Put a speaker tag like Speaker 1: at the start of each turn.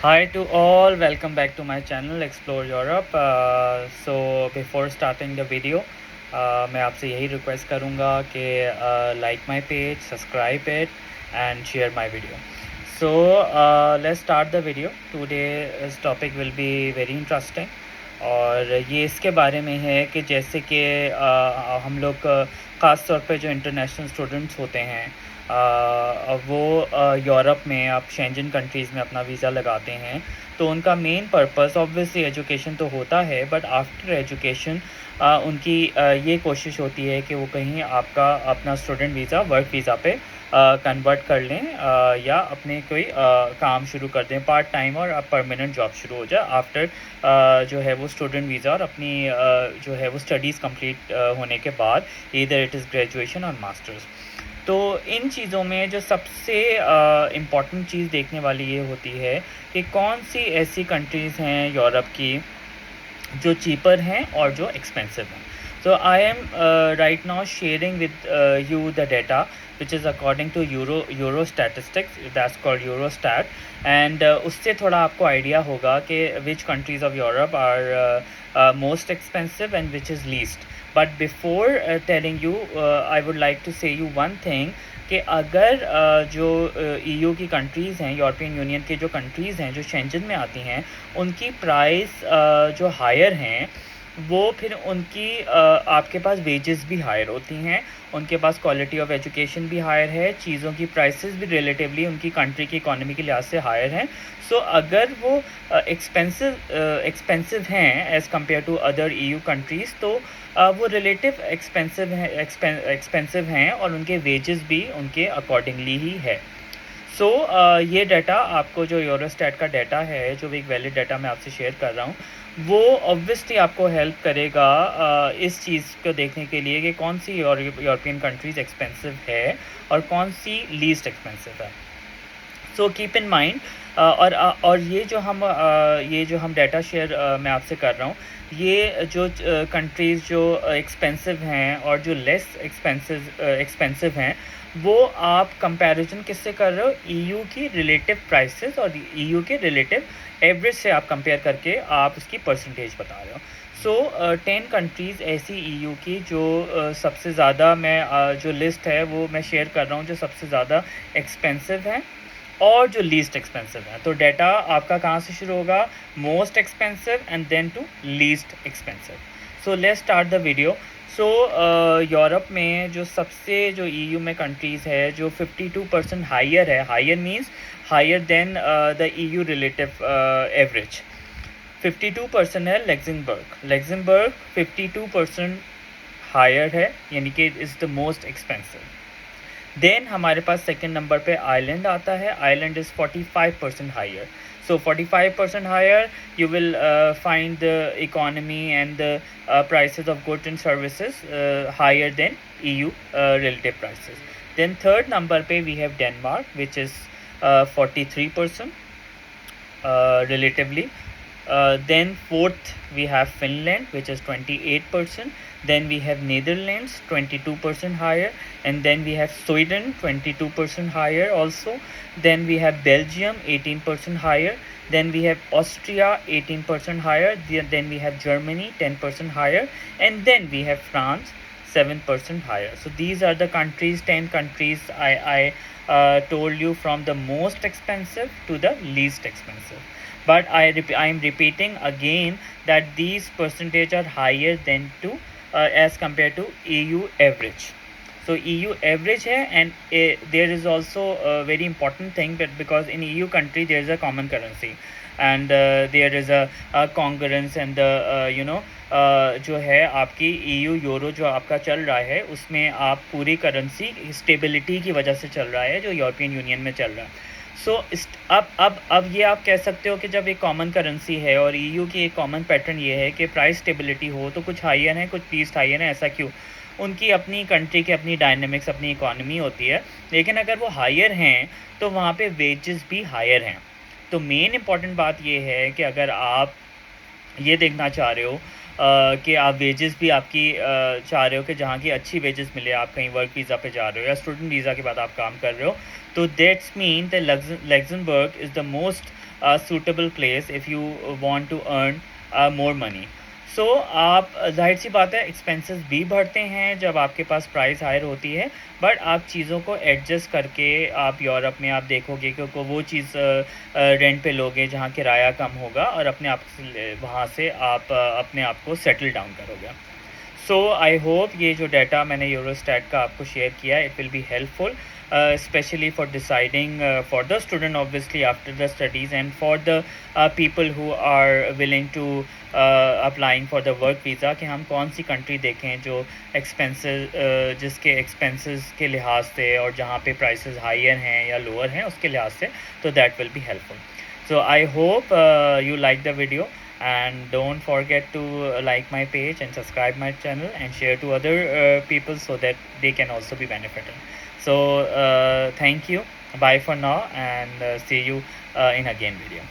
Speaker 1: Hi to all, welcome back to my channel Explore Europe. So before starting the video, मैं आपसे यही request करूँगा कि like my page, subscribe it and share my video. So let's start the video. Today's topic will be very interesting. और ये इसके बारे में है कि जैसे कि हम लोग ख़ास तौर पे जो इंटरनेशनल स्टूडेंट्स होते हैं वो यूरोप में आप शेंजन कंट्रीज़ में अपना वीज़ा लगाते हैं, तो उनका मेन पर्पस ऑब्वियसली एजुकेशन तो होता है, बट आफ्टर एजुकेशन उनकी ये कोशिश होती है कि वो कहीं आपका अपना स्टूडेंट वीज़ा वर्क वीज़ा पे कन्वर्ट कर लें या अपने कोई काम शुरू कर दें पार्ट टाइम और परमानेंट जॉब शुरू हो जाए आफ्टर जो है वो स्टूडेंट वीज़ा और अपनी जो है वो स्टडीज़ कंप्लीट होने के बाद, ईदर इट इज़ ग्रेजुएशन और मास्टर्स। तो इन चीज़ों में जो सबसे इम्पॉर्टेंट चीज़ देखने वाली ये होती है कि कौन सी ऐसी कंट्रीज़ हैं यूरोप की जो चीपर हैं और जो एक्सपेंसिव हैं। So I am right now sharing with you the data which is according to Euro statistics, that's called Eurostat, and उससे थोड़ा आपको आइडिया होगा कि which countries of Europe are most expensive and which is least. But before telling you, I would like to say you one thing कि अगर जो EU की countries हैं, यूरोपियन यूनियन की जो कंट्रीज़ हैं जो शेंजन में आती हैं, उनकी प्राइस जो हायर हैं वो फिर उनकी आपके पास वेजेस भी हायर होती हैं, उनके पास क्वालिटी ऑफ एजुकेशन भी हायर है, चीज़ों की प्राइसेस भी रिलेटिवली उनकी कंट्री की इकोनॉमी के लिहाज से हायर हैं। सो अगर वो एक्सपेंसिव हैं as compared to other EU countries, तो वो रिलेटिव एक्सपेंसिव हैं और उनके वेजेस भी उनके अकॉर्डिंगली ही है। सो ये डाटा आपको जो यूरोस्टैट का डाटा है, जो एक वैलिड डाटा मैं आपसे शेयर कर रहा हूँ, वो ऑब्वियसली आपको हेल्प करेगा इस चीज़ को देखने के लिए कि कौन सी यूरोपियन कंट्रीज़ एक्सपेंसिव है और कौन सी लीस्ट एक्सपेंसिव है। सो कीप इन माइंड और ये जो हम डाटा शेयर मैं आपसे कर रहा हूँ, ये जो कंट्रीज़ जो एक्सपेंसिव हैं और जो लेस एक्सपेंसिव हैं, वो आप कंपैरिजन किससे कर रहे हो? EU की रिलेटिव प्राइसेस और EU के रिलेटिव एवरेज से आप कंपेयर करके आप उसकी परसेंटेज बता रहे हो। सो 10 कंट्रीज़ ऐसी EU की जो सबसे ज़्यादा मैं जो लिस्ट है वो मैं शेयर कर रहा हूँ, जो सबसे ज़्यादा एक्सपेंसिव हैं और जो लीस्ट एक्सपेंसिव है। तो डाटा आपका कहाँ से शुरू होगा? Most expensive and then to least expensive. So let's start the video. So Europe में जो सबसे जो EU में कंट्रीज़ है जो 52% हायर है, higher means higher than the EU relative average, 52% है लग्जमबर्ग 52% हायर है, यानी कि is the most expensive. Then हमारे पास सेकेंड नंबर पे आयरलैंड आता है, Ireland is 45% higher. So 45% higher, you will find the economy and the prices of goods and services higher than EU relative prices. Then third number pe we have Denmark, which is 43% relatively. Then fourth we have Finland, which is 28%. Then we have Netherlands, 22% higher, and then we have Sweden, 22% higher also. Then we have Belgium, 18% higher. Then we have Austria, 18% higher. Then we have Germany, 10% higher, and then we have France, 7% higher. So these are the countries, 10 countries I told you, from the most expensive to the least expensive. But I am repeating again that these percentage are higher than to as compared to EU average. So EU average hai, and there is also a very important thing, but because in EU country there is a common currency and there is a congruence and the जो है आपकी EU euro जो आपका चल रहा है उसमें आप पूरी करेंसी स्टेबिलिटी की वजह से चल रहा है जो यूरोपियन यूनियन में चल रहा है। सो अब ये आप कह सकते हो कि जब एक कॉमन करेंसी है और EU की एक कॉमन पैटर्न ये है कि प्राइस स्टेबिलिटी हो, तो कुछ हायर है कुछ लीस्ट हायर है, ऐसा क्यों? उनकी अपनी कंट्री की अपनी डायनेमिक्स, अपनी इकोनॉमी होती है, लेकिन अगर वो हायर हैं तो वहाँ पे वेजेस भी हायर हैं। तो मेन इंपॉर्टेंट बात ये है कि अगर आप ये देखना चाह रहे हो कि आप वेजेस भी आपकी चाह रहे हो कि जहाँ की अच्छी वेजेस मिले, आप कहीं वर्क वीज़ा पे जा रहे हो या स्टूडेंट वीज़ा के बाद आप काम कर रहे हो, तो that's mean the Luxembourg is the most suitable place if you want to earn more money. सो आप जाहिर सी बात है एक्सपेंसेस भी बढ़ते हैं जब आपके पास प्राइस हायर होती है, बट आप चीज़ों को एडजस्ट करके आप यूरोप में आप देखोगे क्योंकि वो चीज़ रेंट पे लोगे जहाँ किराया कम होगा और अपने आप से वहाँ से आप अपने आप को सेटल डाउन करोगे. सो आई होप ये जो डाटा मैंने यूरोस्टैट का आपको शेयर किया है, it will be helpful especially for deciding for the student obviously after the studies and for the people who are willing to applying for the work visa कि हम कौन सी कंट्री देखें जो एक्सपेंसेस जिसके एक्सपेंसेस के लिहाज से और जहाँ पे प्राइसेस हायर हैं या लोअर हैं उसके लिहाज से, तो that will be helpful. So I hope you like the video, and don't forget to like my page and subscribe my channel and share to other people so that they can also be benefited. So thank you, bye for now, and see you in again video.